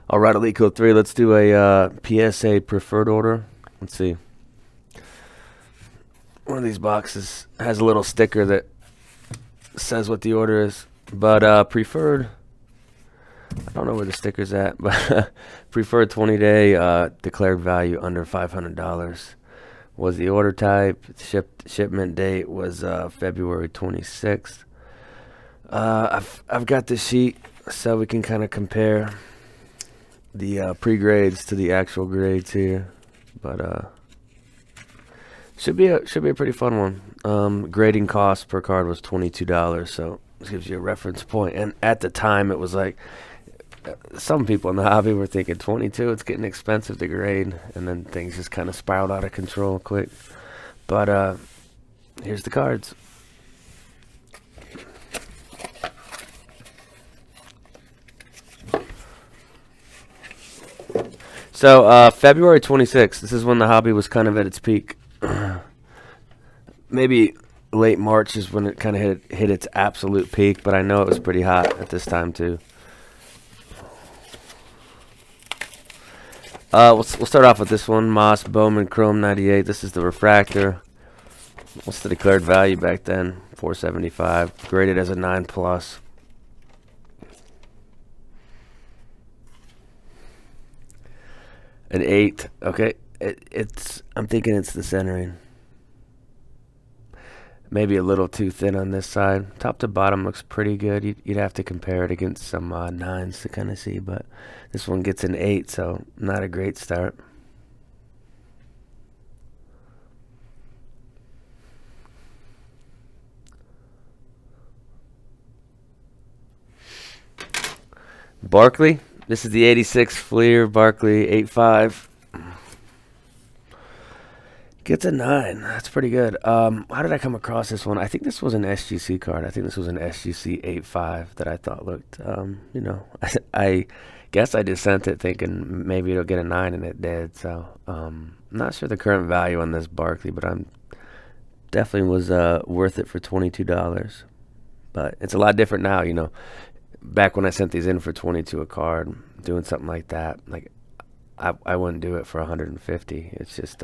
All right, Elite Code 3, let's do a PSA preferred order. Let's see. One of these boxes has a little sticker that says what the order is. But preferred, I don't know where the sticker's at, but preferred 20-day declared value under $500 was the order type. Shipment date was February 26th. I've got the sheet so we can kind of compare the pre-grades to the actual grades here, but should be a pretty fun one. Grading cost per card was $22, so this gives you a reference point. And at the time, it was like some people in the hobby were thinking 22. It's getting expensive to grade, and then things just kind of spiraled out of control quick. But here's the cards. So February 26th, this is when the hobby was kind of at its peak. Maybe late March is when it kind of hit its absolute peak, but I know it was pretty hot at this time too. We'll start off with this one, Moss Bowman Chrome 98. This is the refractor. What's the declared value back then? $475. Graded as a 9 plus. An 8. Okay, I'm thinking it's the centering. Maybe a little too thin on this side. Top to bottom looks pretty good. You'd have to compare it against some 9s to kind of see, but this one gets an 8, so not a great start. Barkley. This is the 86 Fleer Barkley 8.5. Gets a 9. That's pretty good. How did I come across this one? I think this was an SGC card. I think this was an SGC 8.5 that I thought looked, I guess I just sent it thinking maybe it'll get a 9, and it did. So, I'm not sure the current value on this Barkley, but I'm definitely was worth it for $22. But it's a lot different now, Back when I sent these in for 22 a card, doing something like that, like I wouldn't do it for 150. It's just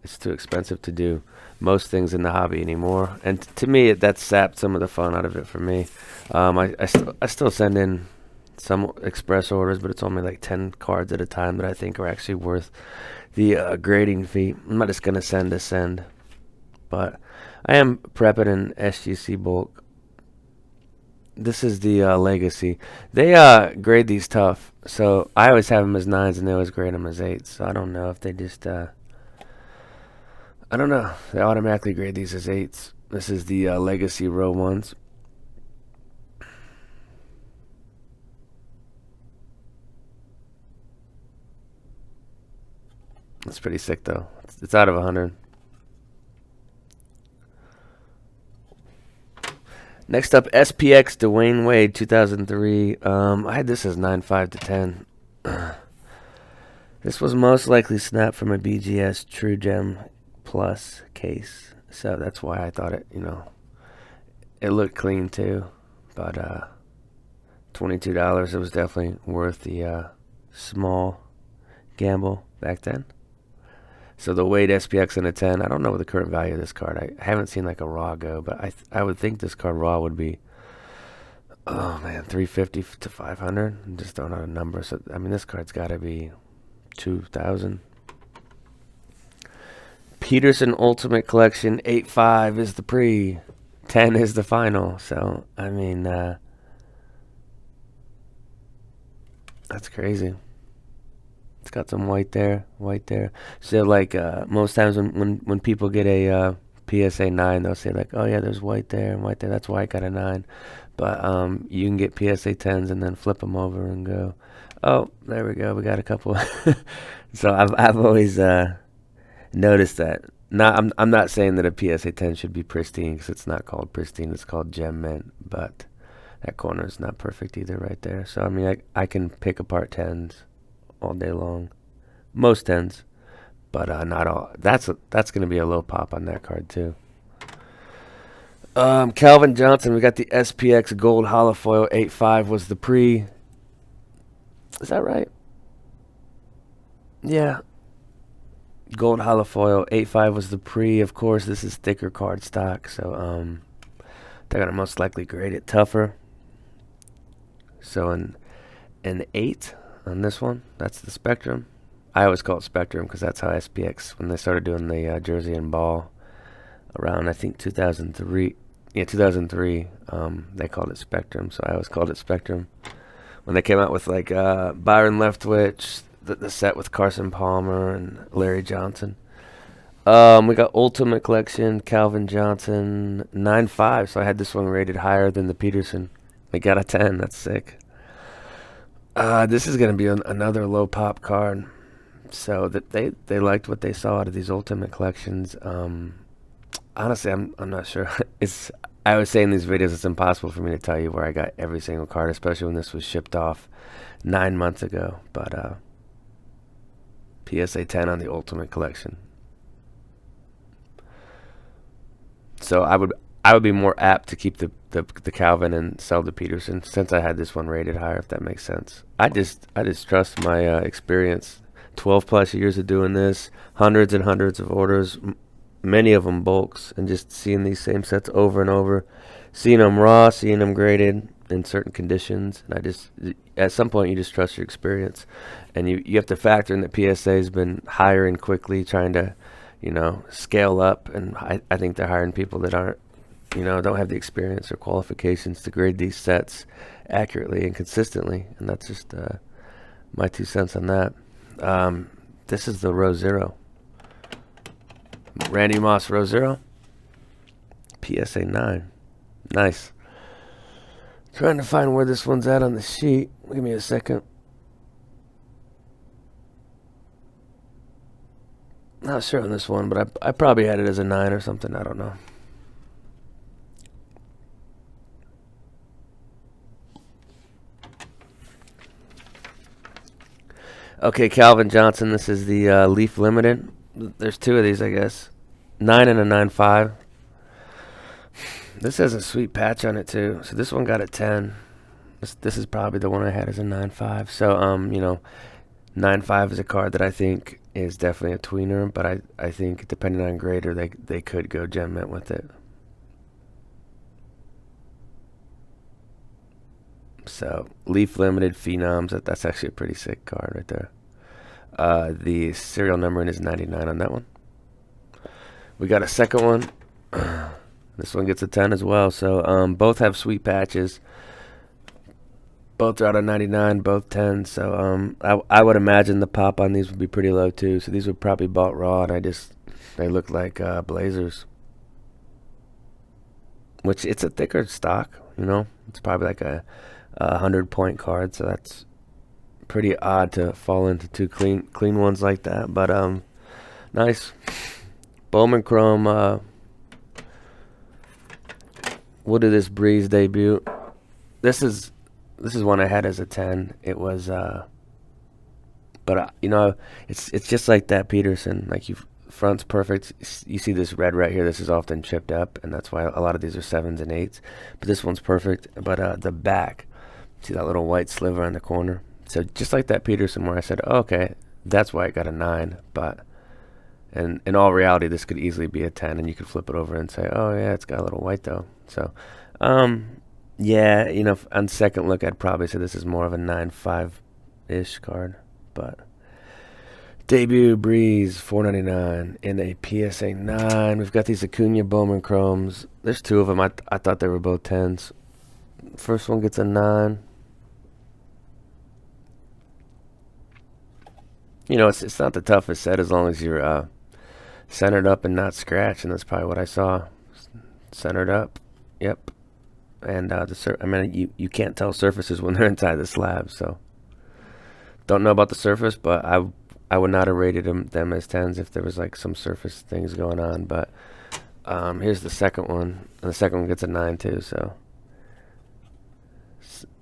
it's too expensive to do most things in the hobby anymore. And to me, that sapped some of the fun out of it for me. I still send in some express orders, but it's only like 10 cards at a time that I think are actually worth the grading fee. I'm not just gonna send, but I am prepping an SGC bulk. This is the Legacy. They grade these tough, so I always have them as 9s, and they always grade them as 8s. So I don't know if they just, I don't know. They automatically grade these as 8s. This is the Legacy row 1s. That's pretty sick, though. It's out of 100. Next up, SPX Dwayne Wade 2003. I had this as 9.5 to 10. This was most likely snapped from a BGS True Gem Plus case, so that's why I thought it looked clean too. But $22, it was definitely worth the small gamble back then. So the Wade SPX in a 10. I don't know what the current value of this card. I haven't seen like a raw go, but I would think this card raw would be, oh man, 350 to 500. I'm just throwing out a number. So I mean, this card's got to be 2,000. Peterson Ultimate Collection 8.5 is the pre, 10 is the final. So I mean, that's crazy. It's got some white there. So like most times when people get a PSA 9, they'll say like, oh yeah, there's white there and white there. That's why I got a 9. But you can get PSA 10s and then flip them over and go, oh, there we go. We got a couple. So I've always noticed that. I'm not saying that a PSA 10 should be pristine, because it's not called pristine. It's called gem mint. But that corner is not perfect either right there. So I mean, I can pick apart 10s all day long, most 10s, but not all. That's going to be a low pop on that card too. Calvin Johnson, we got the SPX Gold Holofoil 8.5 was the pre. Is that right? Yeah, gold holofoil. 8.5 was the pre. Of course, this is thicker card stock, so they're gonna most likely grade it tougher. So an 8 on this one. That's the Spectrum. I always call it Spectrum because that's how SPX, when they started doing the jersey and ball around, I think 2003. Yeah, 2003. They called it Spectrum, so I always called it Spectrum. When they came out with like Byron Leftwich, the set with Carson Palmer and Larry Johnson. We got Ultimate Collection, Calvin Johnson, 9.5. So I had this one rated higher than the Peterson. I got a 10. That's sick. This is gonna be another low pop card. So that they liked what they saw out of these Ultimate Collections. Honestly, I'm not sure. It's I always say in these videos it's impossible for me to tell you where I got every single card, especially when this was shipped off 9 months ago. But PSA 10 on the Ultimate Collection. So I would be more apt to keep the Calvin and sell the Peterson since I had this one rated higher, if that makes sense. I just trust my experience. 12 plus years of doing this, hundreds and hundreds of orders, many of them bulks, and just seeing these same sets over and over, seeing them raw, seeing them graded in certain conditions, and I just at some point you just trust your experience, and you have to factor in that PSA has been hiring quickly, trying to scale up, and I think they're hiring people that aren't, don't have the experience or qualifications to grade these sets accurately and consistently, and that's just my 2 cents on that. This is the Row Zero. Randy Moss Row Zero. PSA 9. Nice. Trying to find where this one's at on the sheet. Give me a second. Not sure on this one, but I probably had it as a 9 or something. I don't know. Okay, Calvin Johnson. This is the Leaf Limited. There's 2 of these, I guess. 9 and a 9.5. This has a sweet patch on it too. So this one got a 10. This is probably the one I had as a 9.5. So 9.5 is a card that I think is definitely a tweener, but I think depending on grader they could go gem mint with it. So Leaf Limited Phenoms, that's actually a pretty sick card right there. The serial numbering is 99 on that one. We got a second one. This one gets a 10 as well. So both have sweet patches. Both are out of 99, both 10. So I would imagine the pop on these would be pretty low too. So these were probably bought raw, and they look like Blazers. Which it's a thicker stock, It's probably like a 100-point card, so that's pretty odd to fall into 2 clean ones like that. But nice. Bowman Chrome. What did this Breeze debut? This is one I had as a 10. It was but it's just like that Peterson. Like front's perfect. You see this red right here. This is often chipped up, and that's why a lot of these are 7s and 8s. But this one's perfect. But the back, see that little white sliver on the corner? So just like that Peterson, where I said, oh, okay, that's why it got a 9. But and in all reality, this could easily be a 10, and you could flip it over and say, oh yeah, it's got a little white though. So yeah, on second look, I'd probably say this is more of a 9.5-ish card. But debut Breeze, $4.99 in a PSA 9. We've got these Acuna Bowman Chromes. There's 2 of them. I thought they were both 10s. First one gets a 9. It's not the toughest set as long as you're centered up and not scratched, and that's probably what I saw. Centered up. Yep. And you can't tell surfaces when they're inside the slab, so don't know about the surface, but I would not have rated them as 10s if there was like some surface things going on. But here's the second one, and the second one gets a 9 too. So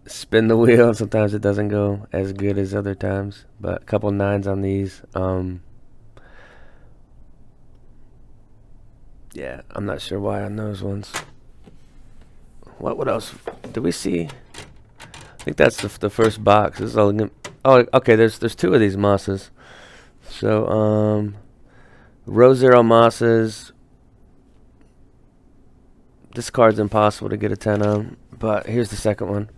spin the wheel. Sometimes it doesn't go as good as other times, but a couple 9s on these. Yeah, I'm not sure why on those ones. What else did we see? I think that's the first box. This is all. Oh, okay. There's 2 of these Mosses. So, row zero mosses. This card's impossible to get a 10 on, but here's the second one.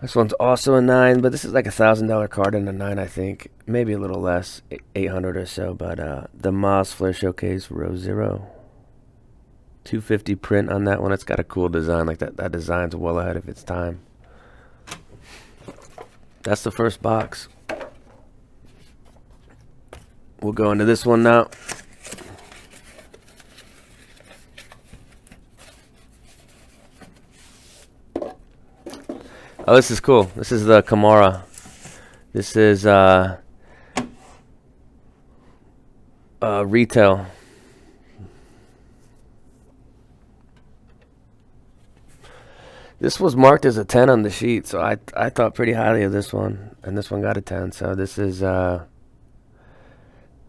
This one's also a 9, but this is like $1,000 card and a 9, I think. Maybe a little less, 800 or so, but the Moss Flare Showcase row zero. 250 print on that one. It's got a cool design. Like that design's well ahead of its time. That's the first box. We'll go into this one now. Oh, this is cool. This is the Kamara. This is retail. This was marked as a 10 on the sheet, so I thought pretty highly of this one, and this one got a 10. So this is the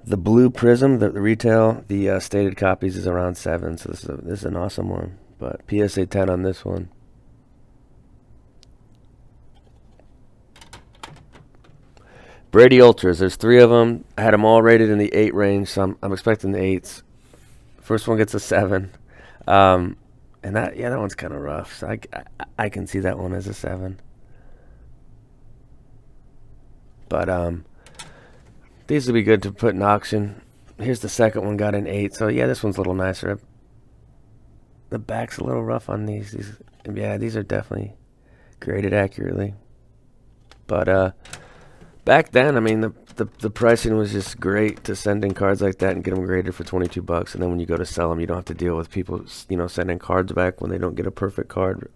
blue prism, the retail. The stated copies is around 7, so this is an awesome one. But PSA 10 on this one. Brady Ultras. There's 3 of them. I had them all rated in the 8 range, so I'm expecting the 8s. First one gets a 7. And that one's kind of rough. So I can see that one as a 7. But these would be good to put in auction. Here's the second one, got an 8. So yeah, this one's a little nicer. The back's a little rough on these. These are definitely graded accurately. But back then, I mean, the pricing was just great to send in cards like that and get them graded for $22. And then when you go to sell them, you don't have to deal with people, sending cards back when they don't get a perfect card.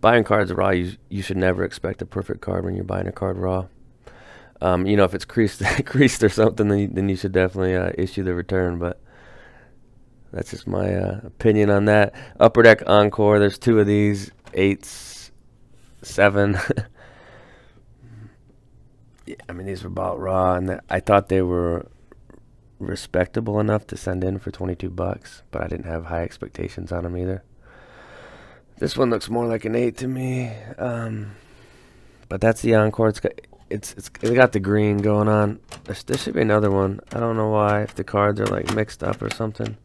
Buying cards raw, you should never expect a perfect card when you're buying a card raw. If it's creased or something, then you should definitely issue the return. But that's just my opinion on that. Upper Deck Encore. There's 2 of these, 8s, 7. I mean, these were bought raw, and I thought they were respectable enough to send in for $22, but I didn't have high expectations on them either. This one looks more like an 8 to me, but that's the Encore. It's got the green going on. There should be another one. I don't know why, if the cards are like mixed up or something.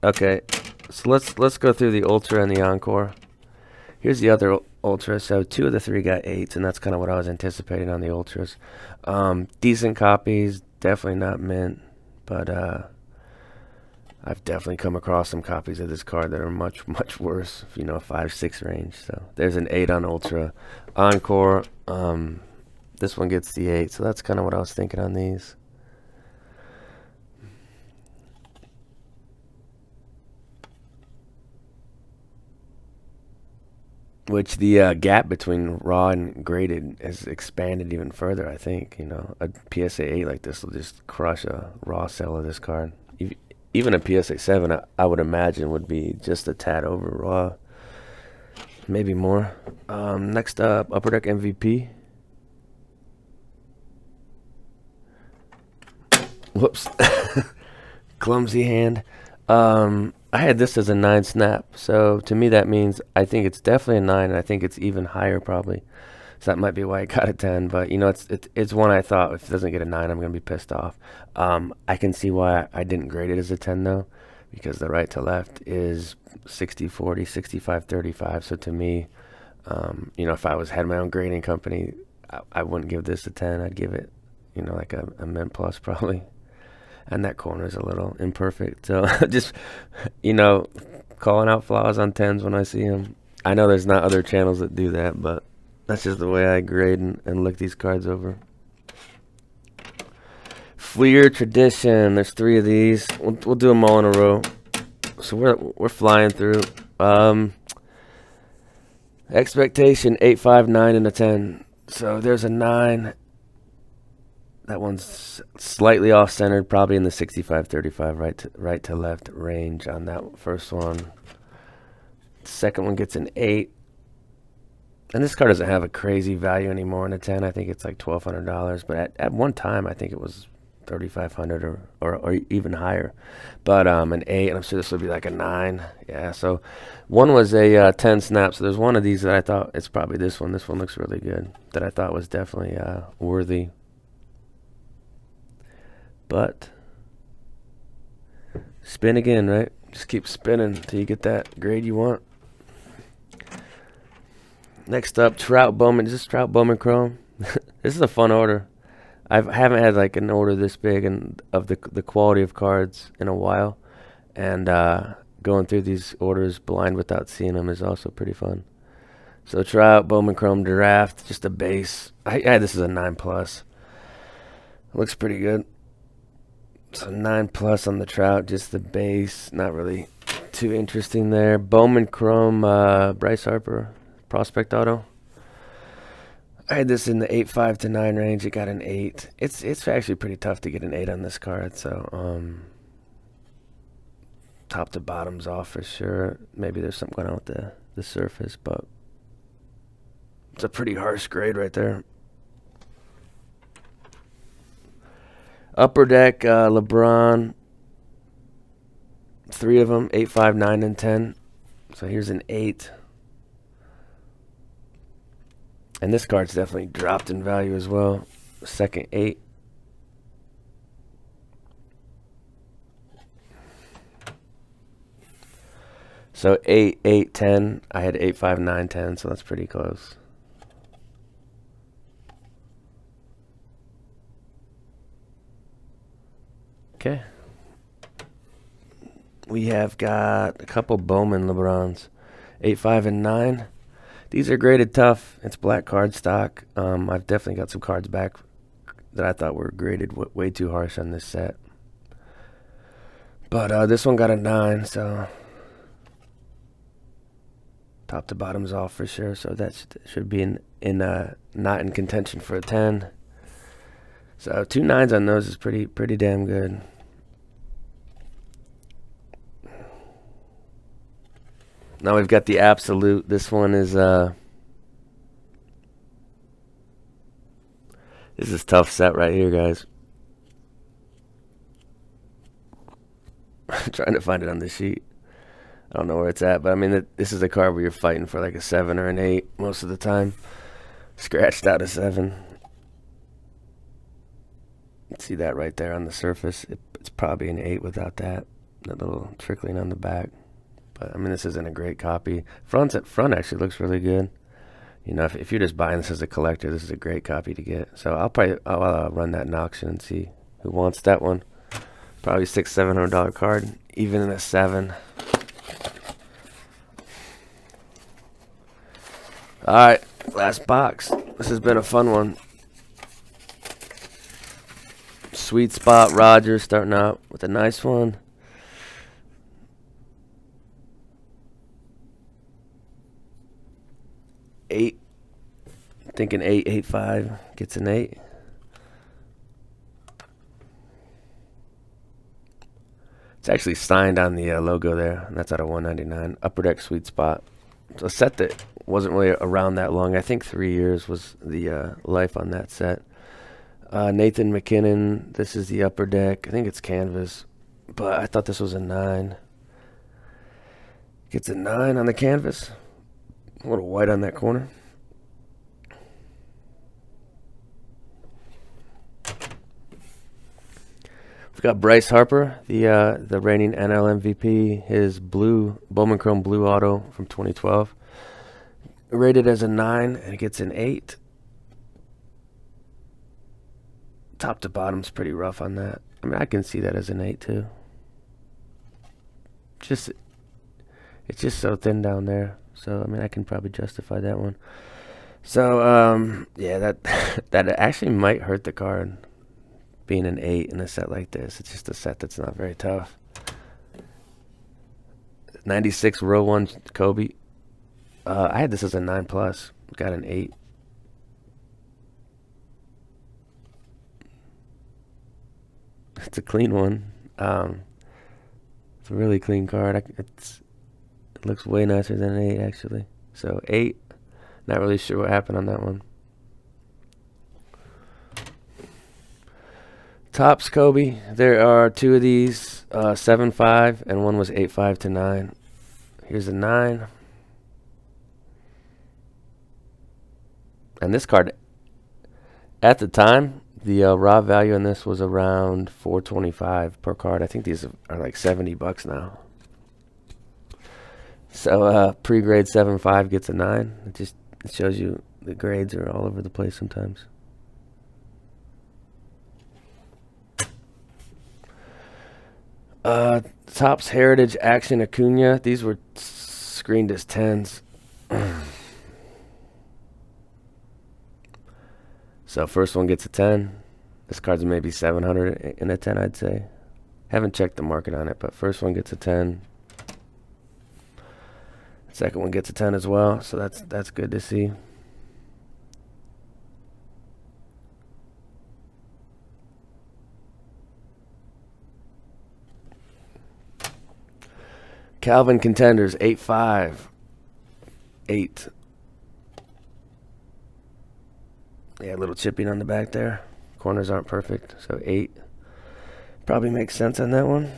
Okay, so let's go through the Ultra and the Encore. Here's the other Ultra. So 2 of the 3 got 8s, and that's kind of what I was anticipating on the Ultras. Decent copies, definitely not mint, but I've definitely come across some copies of this card that are much, much worse, 5, 6 range. So there's an 8 on Ultra. Encore, this one gets the 8, so that's kind of what I was thinking on these. Which the gap between raw and graded has expanded even further, I think. A PSA 8 like this will just crush a raw sale of this card. Even a PSA 7, I would imagine, would be just a tad over raw. Maybe more. Next up, Upper Deck MVP. Whoops. Clumsy hand. I had this as a 9 snap, so to me that means I think it's definitely a 9, and I think it's even higher probably. So that might be why it got a 10, but it's one I thought if it doesn't get a 9, I'm going to be pissed off. I can see why I didn't grade it as a 10 though, because the right to left is 60-40, 65-35. So to me, if I had my own grading company, I wouldn't give this a 10. I'd give it, like a mint plus probably. And that corner is a little imperfect. So just, calling out flaws on 10s when I see them. I know there's not other channels that do that, but that's just the way I grade and look these cards over. Fleer Tradition. There's 3 of these. We'll do them all in a row. So we're flying through. Expectation 8, 5, 9, and a 10. So there's a 9. That one's slightly off-centered, probably in the 65-35 right to left range on that first one. Second one gets an 8. And this card doesn't have a crazy value anymore in a 10. I think it's like $1,200. But at one time, I think it was $3,500 or even higher. But an 8, and I'm sure this would be like a 9. Yeah, so one was a 10 snap. So there's one of these that I thought, it's probably this one. This one looks really good, that I thought was definitely worthy but spin again, right? Just keep spinning until you get that grade you want. Next up, Trout Bowman. Is this Trout Bowman Chrome? This is a fun order. I haven't had like an order this big and of the quality of cards in a while, and going through these orders blind without seeing them is also pretty fun. So Trout Bowman Chrome Draft, just a base. This is a 9+. Looks pretty good. So 9+ on the Trout, just the base. Not really too interesting there. Bowman Chrome Bryce Harper Prospect Auto. I had this in the 8.5 to 9 range. It got an 8. It's actually pretty tough to get an 8 on this card. So top to bottom's off for sure. Maybe there's something going on with the surface, but it's a pretty harsh grade right there. Upper deck LeBron. 3 of them, 8, 5, 9, and 10. So here's an 8. And this card's definitely dropped in value as well. Second 8. So 8, 8, 10. I had 8, 5, 9, 10, so that's pretty close. Okay. We have got a couple Bowman LeBrons. 8, 5, and 9. These are graded tough. It's black card stock. I've definitely got some cards back that I thought were graded way too harsh on this set. But this one got a 9, so top to bottom's off for sure. So that should be not in contention for a 10. So 2 9s on those is pretty damn good. Now we've got the absolute. This one is this is tough set right here, guys. I'm trying to find it on the sheet. I don't know where it's at, but I mean, this is a card where you're fighting for like a 7 or an 8 most of the time. Scratched out a 7. See that right there on the surface? It's probably an 8 without that little trickling on the back. But I mean, this isn't a great copy. Front actually looks really good. You know, if you're just buying this as a collector, this is a great copy to get. So I'll run that in auction and see who wants that one. Probably $600-700 card, even in a 7. All right, last box. This has been a fun one. Sweet spot Rogers starting out with a nice one. Eight. Thinking 8, 8, 5 gets an 8. It's actually signed on the logo there, and that's out of 199. Upper deck sweet spot. It's a set that wasn't really around that long. I think 3 years was the life on that set. Nathan McKinnon. This is the upper deck. I think it's canvas, but I thought this was a 9. Gets a 9 on the canvas. A little white on that corner. We've got Bryce Harper, the reigning NL MVP. His blue Bowman Chrome blue auto from 2012. Rated as a 9, and it gets an 8. Top to bottom's pretty rough on that. I mean, I can see that as an 8 too. It's just so thin down there. So I mean, I can probably justify that one. So yeah, that actually might hurt the card, being an 8 in a set like this. It's just a set that's not very tough. 96 row 1 Kobe. I had this as a 9+. Got an 8. It's a clean one. It's a really clean card. It looks way nicer than an 8 actually. So 8. Not really sure what happened on that one. Topps Kobe. There are 2 of these, 7.5, and one was 8.5 to 9. Here's a 9. And this card, at the time, The raw value in this was around $4.25 per card. I think these are like $70 now. So pre-grade 7.5 gets a 9. It shows you the grades are all over the place sometimes. Topps Heritage Action Acuna. These were screened as 10s. So first one gets a 10. This card's maybe 700 in a 10, I'd say. Haven't checked the market on it, but first one gets a 10. Second one gets a 10 as well, so that's good to see. Calvin Contenders 8.5. 8. Yeah, a little chipping on the back there. Corners aren't perfect, so 8. Probably makes sense on that one.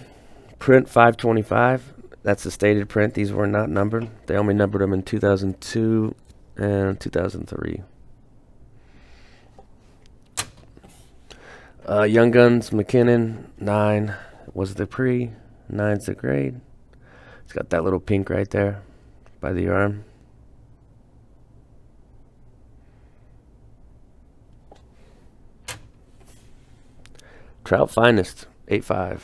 Print 525. That's the stated print. These were not numbered. They only numbered them in 2002 and 2003. Young Guns McKinnon 9 was the pre. 9's the grade. It's got that little pink right there by the arm. Trout Finest 8.5.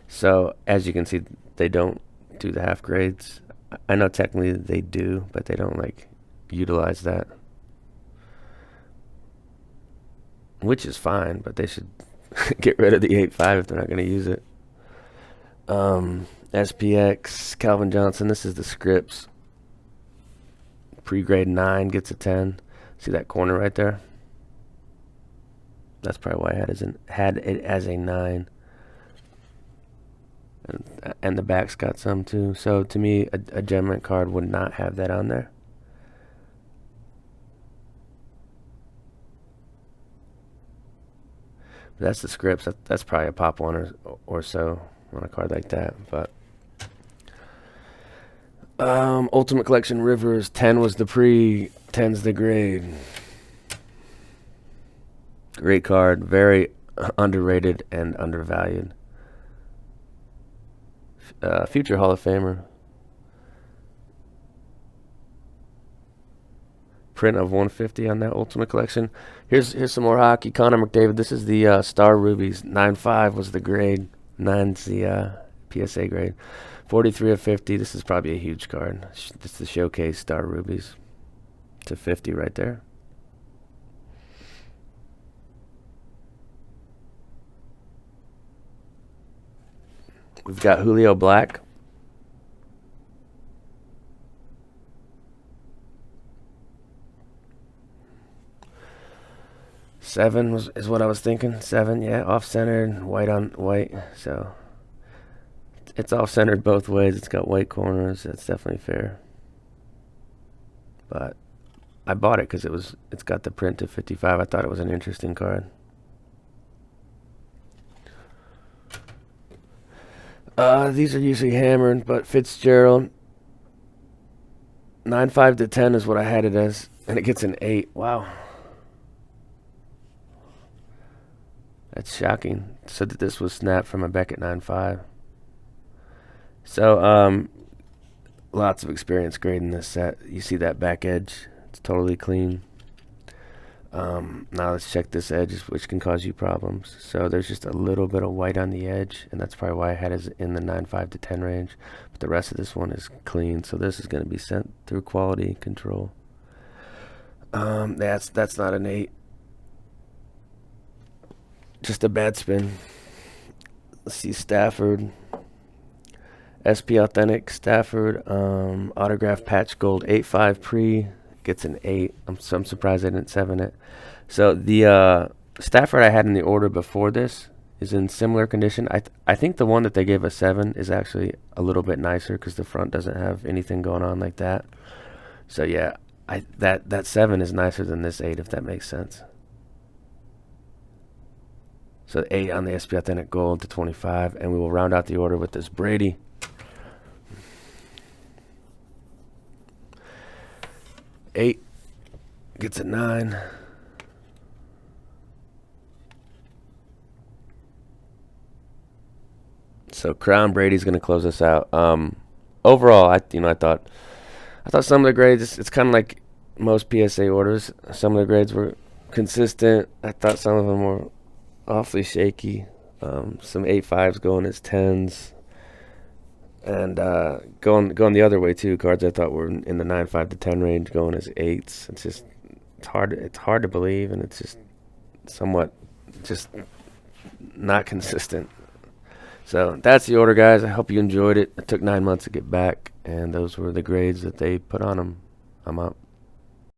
So as you can see, they don't do the half grades. I know technically they do, but they don't like utilize that, which is fine. But they should get rid of the 8.5 if they're not going to use it. SPX Calvin Johnson. This is the scripts. Pre-grade 9 gets a 10. See that corner right there? That's probably why I had it as a 9. And the back's got some too. So to me, a gem mint card would not have that on there. But that's the scripts. That's probably a pop one or so on a card like that. But Ultimate Collection Rivers 10 was the pre, 10's the grade. Great card, very underrated and undervalued. Future Hall of Famer. Print of 150 on that Ultimate Collection. Here's some more hockey. Connor McDavid. This is the Star Rubies. 9.5 was the grade. 9's the PSA grade. 43 of 50. This is probably a huge card. This is the Showcase Star Rubies. It's a 50 right there. We've got Julio Black. Seven is what I was thinking. 7, yeah, off-centered, white on white. So it's off-centered both ways. It's got white corners. That's definitely fair. But I bought it because it's got the print of 55. I thought it was an interesting card. These are usually hammered, but Fitzgerald 9.5 to 10 is what I had it as, and it gets an 8. Wow. That's shocking. Said that this was snapped from a Beckett 9.5. So, lots of experience grading this set. You see that back edge? It's totally clean. Now let's check this edge, which can cause you problems. So there's just a little bit of white on the edge, and that's probably why I had it in the 9.5 to 10 range. But the rest of this one is clean, so this is going to be sent through quality control. That's not an 8. Just a bad spin. Let's see, Stafford. SP Authentic Stafford autograph patch gold 8.5 pre gets an 8. I'm surprised I didn't 7 it. So the Stafford I had in the order before this is in similar condition. I think the one that they gave a 7 is actually a little bit nicer because the front doesn't have anything going on like that. So yeah, that 7 is nicer than this 8, if that makes sense. So 8 on the SP Authentic Gold to 25, and we will round out the order with this Brady. Eight. gets a 9. So Crown Brady's going to close us out. Overall, I thought some of the grades. It's kind of like most PSA orders. Some of the grades were consistent. I thought some of them were awfully shaky. Some 8.5s going as 10s, and going the other way too. Cards I thought were in the 9.5 to 10 range going as 8s. It's hard to believe, and it's just somewhat just not consistent. So that's the order, guys. I hope you enjoyed it. It took 9 months to get back, and those were the grades that they put on them. I'm out.